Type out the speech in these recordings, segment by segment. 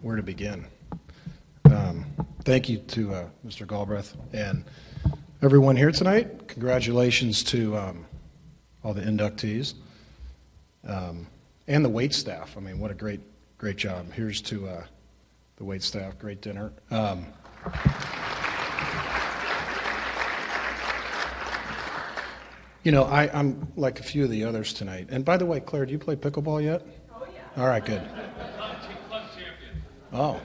where to begin. Thank you to Mr. Galbraith and everyone here tonight. Congratulations to all the inductees and the wait staff. I mean, what a great job. Here's to the wait staff. Great dinner. You know, I'm like a few of the others tonight. And by the way, Claire, do you play pickleball yet? Oh, yeah. All right, good. Club champion. Oh.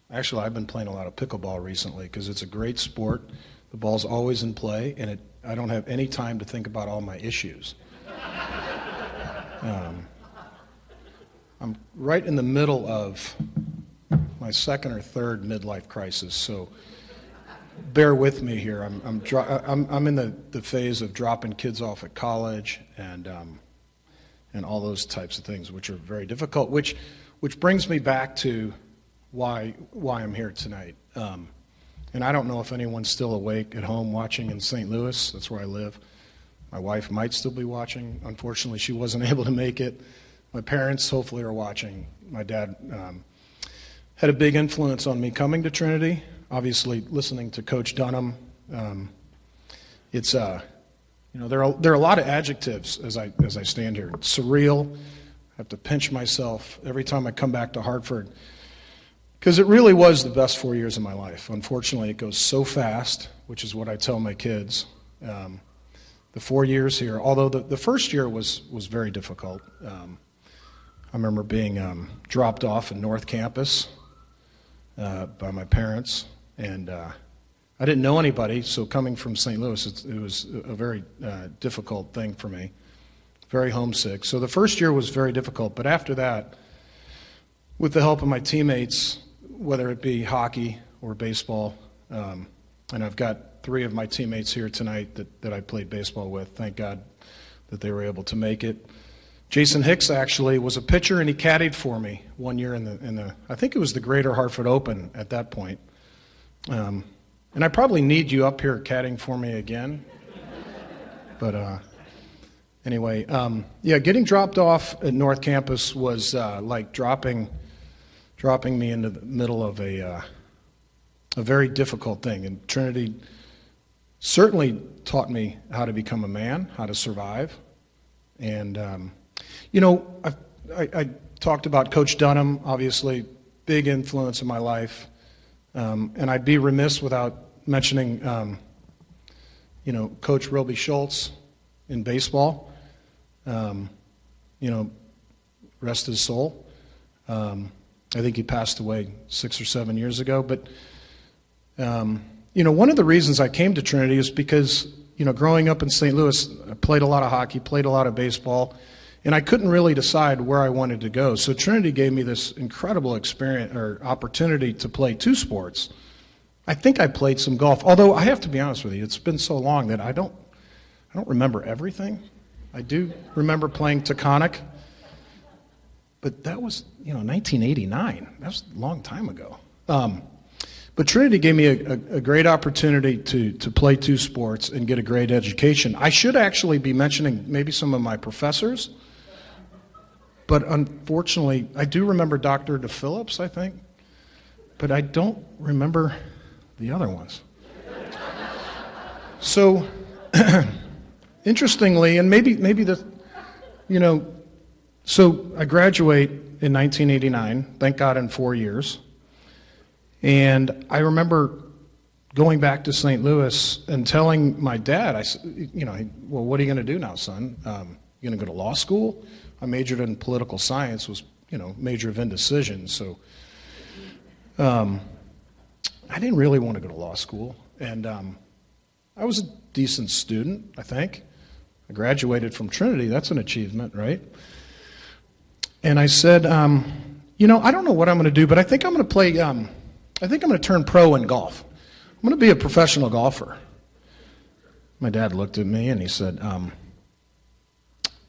Actually, I've been playing a lot of pickleball recently because it's a great sport. The ball's always in play, and I don't have any time to think about all my issues. I'm right in the middle of my second or third midlife crisis, so bear with me here. I'm in the phase of dropping kids off at college and all those types of things, which are very difficult. Which brings me back to why I'm here tonight. And I don't know if anyone's still awake at home watching in St. Louis. That's where I live. My wife might still be watching. Unfortunately, she wasn't able to make it. My parents hopefully are watching. My dad had a big influence on me coming to Trinity. Obviously, listening to Coach Dunham, it's there are a lot of adjectives as I stand here. It's surreal. I have to pinch myself every time I come back to Hartford because it really was the best 4 years of my life. Unfortunately, it goes so fast, which is what I tell my kids. The 4 years here, although the first year was very difficult. I remember being dropped off in North Campus by my parents, and I didn't know anybody, so coming from St. Louis, it was a very difficult thing for me, very homesick. So the first year was very difficult, but after that, with the help of my teammates, whether it be hockey or baseball, and I've got 3 of my teammates here tonight that I played baseball with. Thank God that they were able to make it. Jason Hicks actually was a pitcher, and he caddied for me one year in the I think it was the Greater Hartford Open at that point. And I probably need you up here caddying for me again. But anyway, getting dropped off at North Campus was like dropping me into the middle of a very difficult thing. And Trinity certainly taught me how to become a man, how to survive. And, I talked about Coach Dunham, obviously, big influence in my life. And I'd be remiss without mentioning, Coach Roby Schultz in baseball. Rest his soul. I think he passed away 6 or 7 years ago. But, one of the reasons I came to Trinity is because, growing up in St. Louis, I played a lot of hockey, played a lot of baseball, and I couldn't really decide where I wanted to go. So Trinity gave me this incredible experience or opportunity to play 2 sports. I think I played some golf, although I have to be honest with you, it's been so long that I don't remember everything. I do remember playing Taconic, but that was 1989. That was a long time ago. But Trinity gave me a great opportunity to play 2 sports and get a great education. I should actually be mentioning maybe some of my professors, but unfortunately, I do remember Dr. DePhillips, I think, but I don't remember the other ones. So, interestingly, and maybe so I graduate in 1989, thank God in 4 years. And I remember going back to St. Louis and telling my dad, well, what are you going to do now, son? You going to go to law school? I majored in political science, was, major of indecision. So I didn't really want to go to law school. And I was a decent student, I think. I graduated from Trinity. That's an achievement, right? And I said, I don't know what I'm going to do, but I think I'm going to play... I think I'm going to turn pro in golf. I'm going to be a professional golfer. My dad looked at me and he said,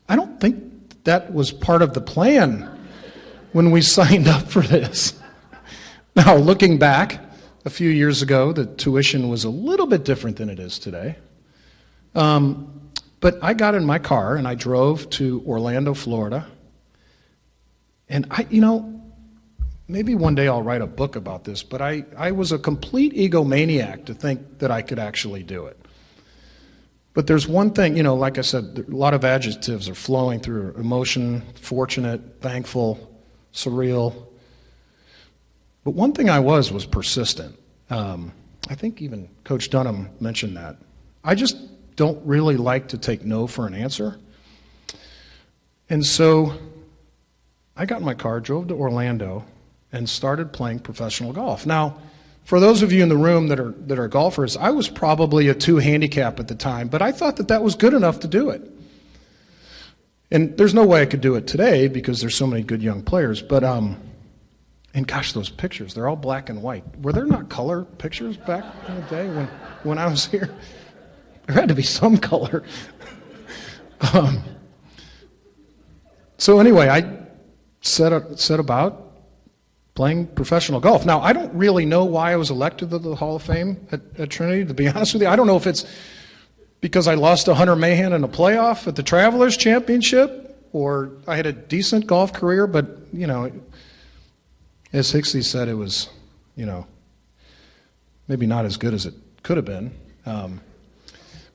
I don't think that was part of the plan when we signed up for this. Now, looking back a few years ago, the tuition was a little bit different than it is today. But I got in my car and I drove to Orlando, Florida, And maybe one day I'll write a book about this, but I was a complete egomaniac to think that I could actually do it. But there's one thing, like I said, a lot of adjectives are flowing through: emotion, fortunate, thankful, surreal. But one thing I was persistent. I think even Coach Dunham mentioned that. I just don't really like to take no for an answer. And so I got in my car, drove to Orlando, and started playing professional golf. Now, for those of you in the room that are golfers, I was probably a 2 handicap at the time, but I thought that was good enough to do it. And there's no way I could do it today because there's so many good young players. But and gosh, those pictures, they're all black and white. Were there not color pictures back in the day when I was here? There had to be some color. So anyway, I set about playing professional golf. Now, I don't really know why I was elected to the Hall of Fame at Trinity, to be honest with you. I don't know if it's because I lost to Hunter Mahan in a playoff at the Travelers Championship, or I had a decent golf career, but, as Hixley said, it was, maybe not as good as it could have been.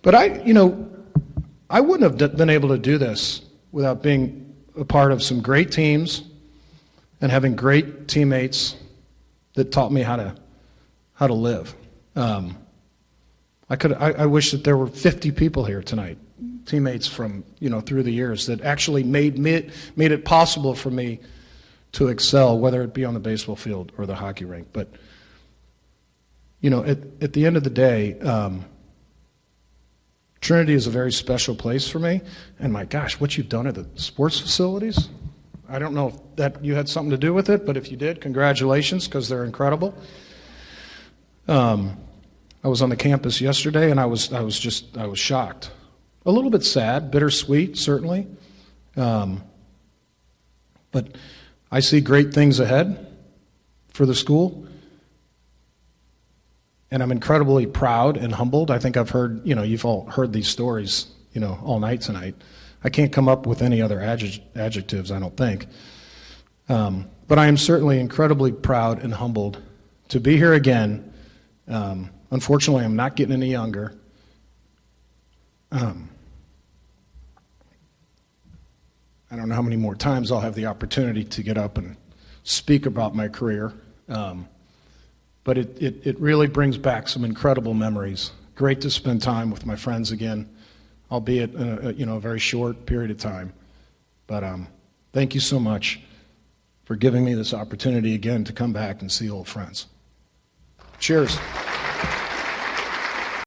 But I wouldn't have been able to do this without being a part of some great teams and having great teammates that taught me how to live. I wish that there were 50 people here tonight, teammates from through the years, that actually made it possible for me to excel, whether it be on the baseball field or the hockey rink. But at the end of the day, Trinity is a very special place for me. And my gosh, what you've done at the sports facilities, I don't know if that you had something to do with it, but if you did, congratulations, because they're incredible. I was on the campus yesterday, and I was shocked, a little bit sad, bittersweet, certainly. But I see great things ahead for the school, and I'm incredibly proud and humbled. I think I've heard, you've all heard these stories, all night tonight. I can't come up with any other adjectives, I don't think. But I am certainly incredibly proud and humbled to be here again. Unfortunately, I'm not getting any younger. I don't know how many more times I'll have the opportunity to get up and speak about my career. But it really brings back some incredible memories. Great to spend time with my friends again, albeit in a very short period of time. But thank you so much for giving me this opportunity again to come back and see old friends. Cheers.